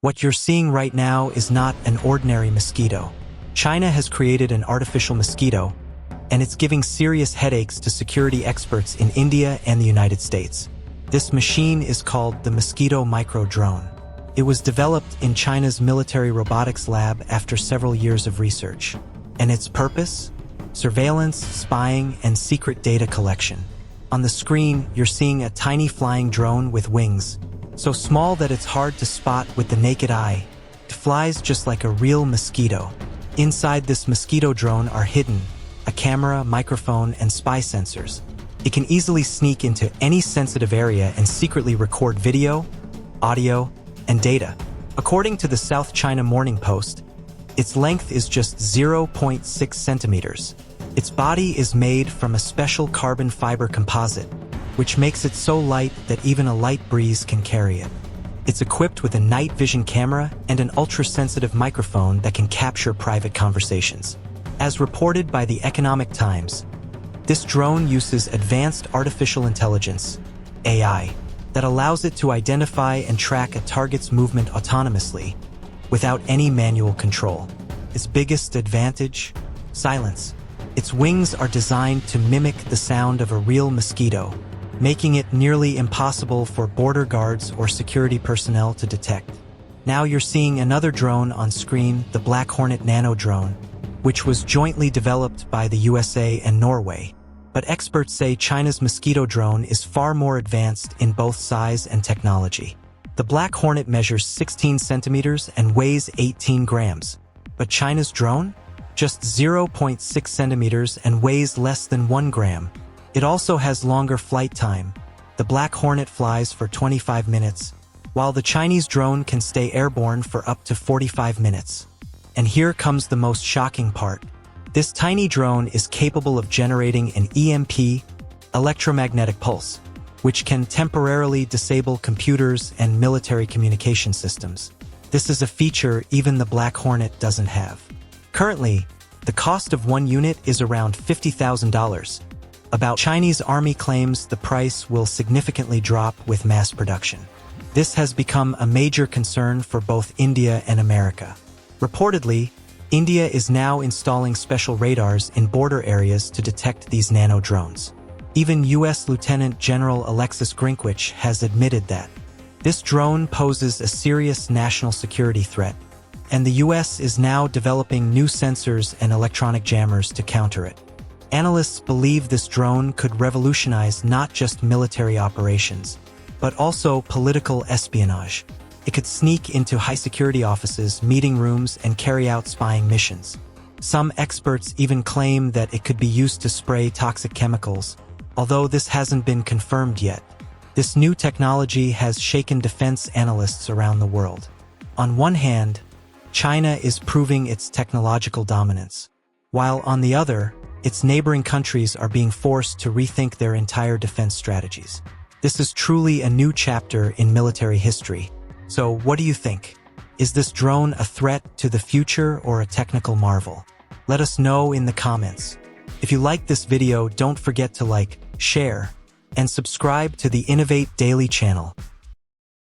What you're seeing right now is not an ordinary mosquito. China has created an artificial mosquito, and it's giving serious headaches to security experts in India and the United States. This machine is called the Mosquito Micro Drone. It was developed in China's military robotics lab after several years of research. And its purpose? Surveillance, spying, and secret data collection. On the screen, you're seeing a tiny flying drone with wings, so small that it's hard to spot with the naked eye. It flies just like a real mosquito. Inside this mosquito drone are hidden a camera, microphone, and spy sensors. It can easily sneak into any sensitive area and secretly record video, audio, and data. According to the South China Morning Post, its length is just 0.6 centimeters. Its body is made from a special carbon fiber composite, which makes it so light that even a light breeze can carry it. It's equipped with a night vision camera and an ultra-sensitive microphone that can capture private conversations. As reported by the Economic Times, this drone uses advanced artificial intelligence, AI, that allows it to identify and track a target's movement autonomously, without any manual control. Its biggest advantage? Silence. Its wings are designed to mimic the sound of a real mosquito, making it nearly impossible for border guards or security personnel to detect. Now you're seeing another drone on screen, the Black Hornet Nano drone, which was jointly developed by the USA and Norway. But experts say China's mosquito drone is far more advanced in both size and technology. The Black Hornet measures 16 centimeters and weighs 18 grams. But China's drone? Just 0.6 centimeters and weighs less than 1 gram. It also has longer flight time. The Black Hornet flies for 25 minutes, while the Chinese drone can stay airborne for up to 45 minutes. And here comes the most shocking part. This tiny drone is capable of generating an EMP, electromagnetic pulse, which can temporarily disable computers and military communication systems. This is a feature even the Black Hornet doesn't have. Currently, the cost of one unit is around $50,000. About Chinese army claims the price will significantly drop with mass production. This has become a major concern for both India and America. Reportedly, India is now installing special radars in border areas to detect these nano drones. Even U.S. Lieutenant General Alexis Grinkwich has admitted that this drone poses a serious national security threat, and the U.S. is now developing new sensors and electronic jammers to counter it. Analysts believe this drone could revolutionize not just military operations, but also political espionage. It could sneak into high-security offices, meeting rooms, and carry out spying missions. Some experts even claim that it could be used to spray toxic chemicals, although this hasn't been confirmed yet. This new technology has shaken defense analysts around the world. On one hand, China is proving its technological dominance, while on the other, its neighboring countries are being forced to rethink their entire defense strategies. This is truly a new chapter in military history. So what do you think? Is this drone a threat to the future or a technical marvel? Let us know in the comments. If you liked this video, don't forget to like, share, and subscribe to the Innovate Daily channel.